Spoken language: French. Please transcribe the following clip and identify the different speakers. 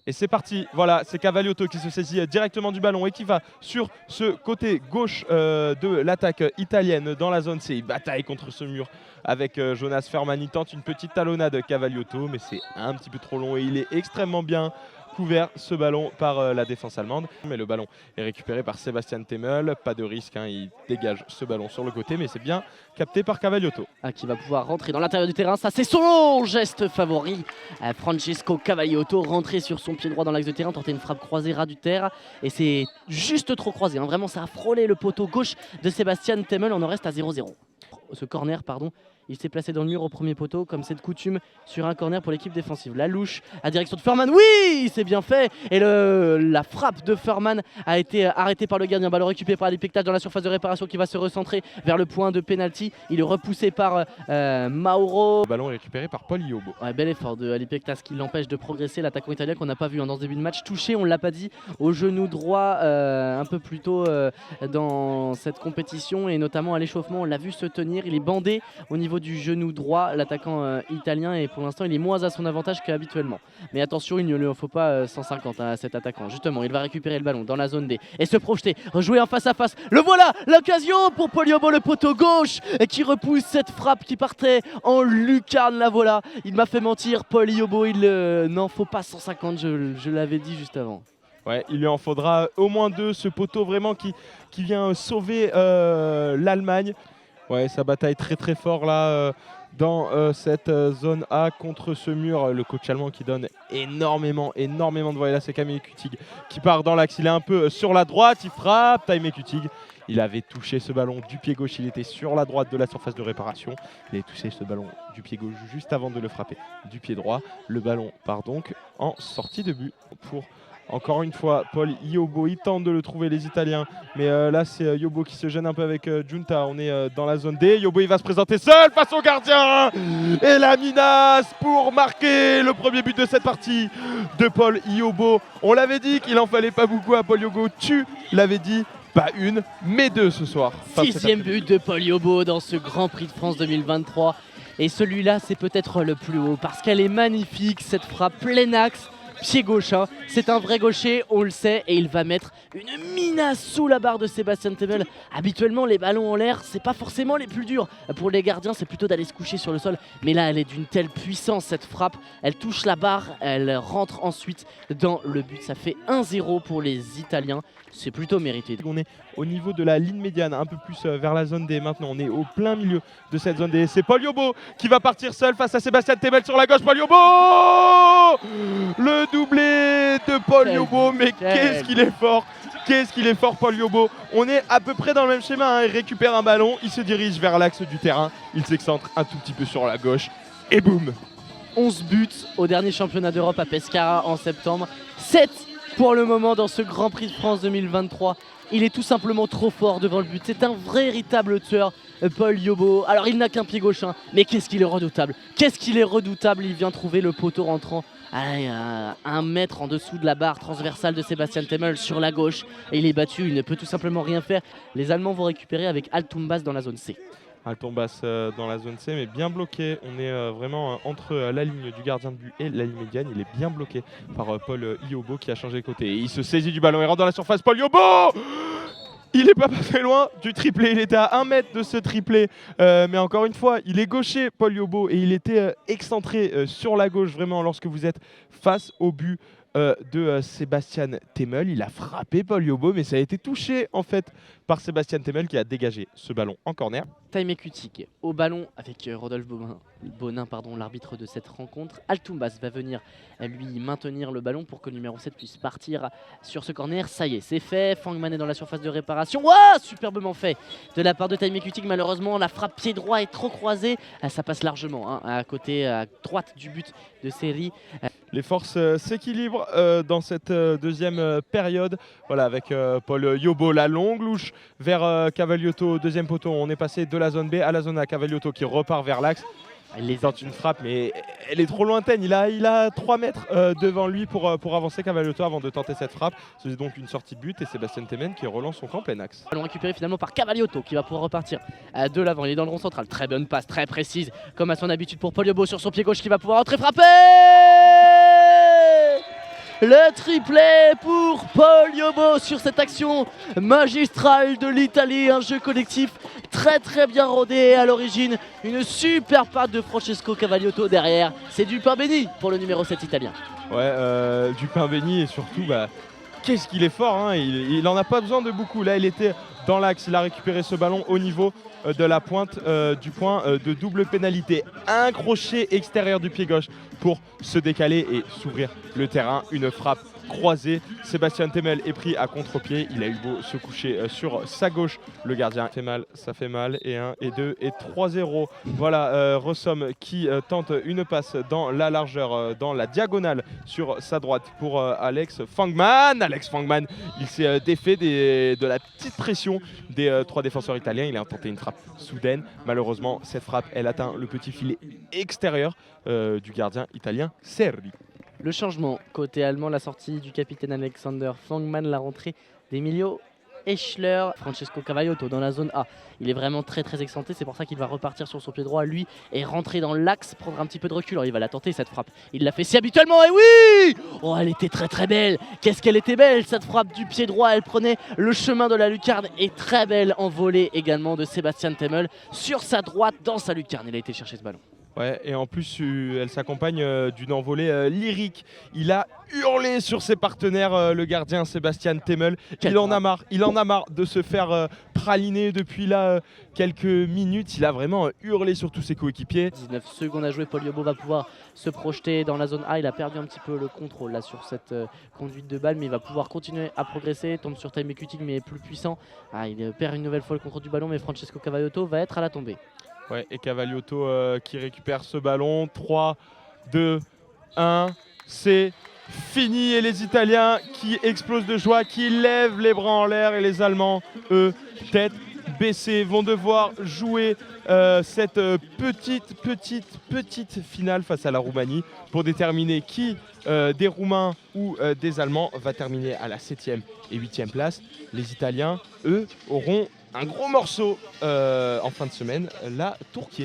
Speaker 1: Et c'est parti, voilà, c'est Cavaliotto qui se saisit directement du ballon et qui va sur ce côté gauche de l'attaque italienne dans la zone C. Il bataille contre ce mur avec Jonas Ferman. Il tente une petite talonnade Cavaliotto, mais c'est un petit peu trop long et il est extrêmement bien couvert ce ballon par la défense allemande. Mais le ballon est récupéré par Sebastian Temmel. Pas de risque, hein, il dégage ce ballon sur le côté, mais c'est bien capté par Cavaliotto.
Speaker 2: Qui va pouvoir rentrer dans l'intérieur du terrain. Ça, c'est son geste favori. Francesco Cavaliotto rentrer sur son pied droit dans l'axe de terrain, tenter une frappe croisée ras du terre. Et c'est juste trop croisé. Hein. Vraiment, ça a frôlé le poteau gauche de Sebastian Temmel. On en reste à 0-0. Ce corner, pardon. Il s'est placé dans le mur au premier poteau, comme c'est de coutume, sur un corner pour l'équipe défensive. La louche à direction de Ferman, oui, c'est bien fait. Et la frappe de Ferman a été arrêtée par le gardien. Ballon récupéré par Alipektas dans la surface de réparation qui va se recentrer vers le point de pénalty. Il est repoussé par Mauro.
Speaker 1: Le ballon est récupéré par Paul Iobo.
Speaker 2: Ouais, bel effort de Alipektas qui l'empêche de progresser. L'attaquant italien qu'on n'a pas vu dans ce début de match, touché, on ne l'a pas dit, au genou droit un peu plus tôt dans cette compétition et notamment à l'échauffement. On l'a vu se tenir. Il est bandé au niveau du genou droit, l'attaquant italien, et pour l'instant il est moins à son avantage qu'habituellement. Mais attention, il ne lui en faut pas 150 à cet attaquant. Justement, il va récupérer le ballon dans la zone D et se projeter, rejouer en face à face. Le voilà, l'occasion pour Paul Iobo, le poteau gauche qui repousse cette frappe qui partait en lucarne. La voilà, il m'a fait mentir, Paul Iobo, il n'en faut pas 150, je l'avais dit juste avant.
Speaker 1: Ouais, il lui en faudra au moins 2, ce poteau vraiment qui vient sauver l'Allemagne. Ouais, ça bataille très fort là dans cette zone A contre ce mur. Le coach allemand qui donne énormément de voix. Et là, c'est Taime Kutig qui part dans l'axe. Il est un peu sur la droite, il frappe. Taime Kutig, il avait touché ce ballon du pied gauche. Il était sur la droite de la surface de réparation. Il avait touché ce ballon du pied gauche juste avant de le frapper du pied droit. Le ballon part donc en sortie de but pour... Encore une fois, Paul Iobo, il tente de le trouver, les Italiens. Mais là, c'est Iobo qui se gêne un peu avec Giunta. On est dans la zone D. Iobo, il va se présenter seul face au gardien. Et la menace pour marquer le premier but de cette partie de Paul Iobo. On l'avait dit qu'il en fallait pas beaucoup à Paul Iobo. Tu l'avais dit. Pas une, mais 2 ce soir.
Speaker 2: 6e but de Paul Iobo dans ce Grand Prix de France 2023. Et celui-là, c'est peut-être le plus haut parce qu'elle est magnifique, cette frappe plein axe. Pied gauche, hein. C'est un vrai gaucher, on le sait, et il va mettre une menace sous la barre de Sebastian Temmel. Habituellement, les ballons en l'air, c'est pas forcément les plus durs. Pour les gardiens, c'est plutôt d'aller se coucher sur le sol. Mais là, elle est d'une telle puissance, cette frappe. Elle touche la barre, elle rentre ensuite dans le but. Ça fait 1-0 pour les Italiens. C'est plutôt mérité.
Speaker 1: On est au niveau de la ligne médiane, un peu plus vers la zone D. Maintenant, on est au plein milieu de cette zone D. C'est Paul Iobo qui va partir seul face à Sebastian Temmel sur la gauche. Paul Iobo, le doublé de Paul Iobo, mais qu'est-ce qu'il est fort! Qu'est-ce qu'il est fort, Paul Iobo. On est à peu près dans le même schéma, hein. Il récupère un ballon, il se dirige vers l'axe du terrain, il s'excentre un tout petit peu sur la gauche et boum!
Speaker 2: 11 buts au dernier championnat d'Europe à Pescara en septembre, 7 pour le moment dans ce Grand Prix de France 2023. Il est tout simplement trop fort devant le but. C'est un véritable tueur, Paul Iobo. Alors il n'a qu'un pied gauche, hein, mais qu'est-ce qu'il est redoutable. Qu'est-ce qu'il est redoutable. Il vient trouver le poteau rentrant à 1 mètre en dessous de la barre transversale de Sebastian Temmel sur la gauche. Et il est battu, il ne peut tout simplement rien faire. Les Allemands vont récupérer avec Altumbas dans la zone C.
Speaker 1: Altumbas dans la zone C, mais bien bloqué. On est vraiment entre la ligne du gardien de but et la ligne médiane. Il est bien bloqué par Paul Iobo qui a changé de côté. Et il se saisit du ballon et rentre dans la surface. Paul Iobo, il n'est pas passé loin du triplé. Il était à 1 mètre de ce triplé. Mais encore une fois, il est gaucher, Paul Iobo, et il était excentré sur la gauche, vraiment, lorsque vous êtes face au but de Sebastian Temmel. Il a frappé Paul Iobo, mais ça a été touché en fait par Sebastian Temmel qui a dégagé ce ballon en corner.
Speaker 2: Taime Kutig au ballon avec Rodolphe Bonin, l'arbitre de cette rencontre. Altumbas va venir lui maintenir le ballon pour que le numéro 7 puisse partir sur ce corner. Ça y est, c'est fait. Fangman est dans la surface de réparation. Wow, superbement fait de la part de Taime Kutig. Malheureusement, la frappe pied droit est trop croisée. Ça passe largement, hein, à côté, à droite du but de série.
Speaker 1: Les forces s'équilibrent dans cette deuxième période. Voilà, avec Paul Iobo, la longue louche vers Cavaliotto, deuxième poteau. On est passé de la zone B à la zone A. Cavaliotto qui repart vers l'axe. Il tente une frappe, mais elle est trop lointaine. Il a 3 mètres devant lui pour avancer, Cavaliotto, avant de tenter cette frappe. C'est donc une sortie de but et Sebastian Temmel qui relance son camp plein axe.
Speaker 2: Ballon récupéré finalement par Cavaliotto qui va pouvoir repartir de l'avant. Il est dans le rond central. Très bonne passe, très précise, comme à son habitude pour Paul Iobo sur son pied gauche qui va pouvoir entrer frapper. Le triplé pour Paul Yobo sur cette action magistrale de l'Italie. Un jeu collectif très bien rodé à l'origine. Une super patte de Francesco Cavaliotto derrière. C'est du pain béni pour le numéro 7 italien.
Speaker 1: Ouais, du pain béni et surtout, qu'est-ce qu'il est fort, hein. Il en a pas besoin de beaucoup. Là, il était dans l'axe, il a récupéré ce ballon au niveau de la pointe du point de double pénalité. Un crochet extérieur du pied gauche pour se décaler et s'ouvrir le terrain. Une frappe croisée. Sébastien Temel est pris à contre-pied. Il a eu beau se coucher sur sa gauche. Le gardien fait mal, ça fait mal. Et 1, et 2, et 3-0. Voilà, Rossom qui tente une passe dans la largeur, dans la diagonale sur sa droite pour Alex Fangman. Alex Fangman, il s'est défait de la petite pression des 3 défenseurs italiens. Il a tenté une frappe soudaine. Malheureusement, cette frappe, elle atteint le petit filet extérieur du gardien italien Serri.
Speaker 2: Le changement côté allemand, la sortie du capitaine Alexander Fangman, la rentrée d'Emilio Eschler, Francesco Cavaliotto dans la zone A. Il est vraiment très excentré, c'est pour ça qu'il va repartir sur son pied droit lui et rentrer dans l'axe, prendre un petit peu de recul. Alors il va la tenter cette frappe, il l'a fait si habituellement et oui! Oh, elle était très belle, qu'est-ce qu'elle était belle cette frappe du pied droit, elle prenait le chemin de la lucarne et très belle en volée également de Sébastien Temel sur sa droite dans sa lucarne. Il a été chercher ce ballon.
Speaker 1: Ouais, et en plus, elle s'accompagne d'une envolée lyrique. Il a hurlé sur ses partenaires, le gardien Sébastien Temel. Il en a marre de se faire praliner depuis là quelques minutes. Il a vraiment hurlé sur tous ses coéquipiers.
Speaker 2: 19 secondes à jouer, Paul Yobo va pouvoir se projeter dans la zone A. Il a perdu un petit peu le contrôle là sur cette conduite de balle, mais il va pouvoir continuer à progresser. Tombe sur Time Cutting, mais est plus puissant. Il perd une nouvelle fois le contrôle du ballon, mais Francesco Cavaliotto va être à la tombée.
Speaker 1: Ouais, et Cavaliotto qui récupère ce ballon. 3, 2, 1, c'est fini. Et les Italiens qui explosent de joie, qui lèvent les bras en l'air. Et les Allemands, eux, tête baissée, vont devoir jouer cette petite finale face à la Roumanie pour déterminer qui des Roumains ou des Allemands va terminer à la 7e et 8e place. Les Italiens, eux, auront un gros morceau en fin de semaine, la Turquie.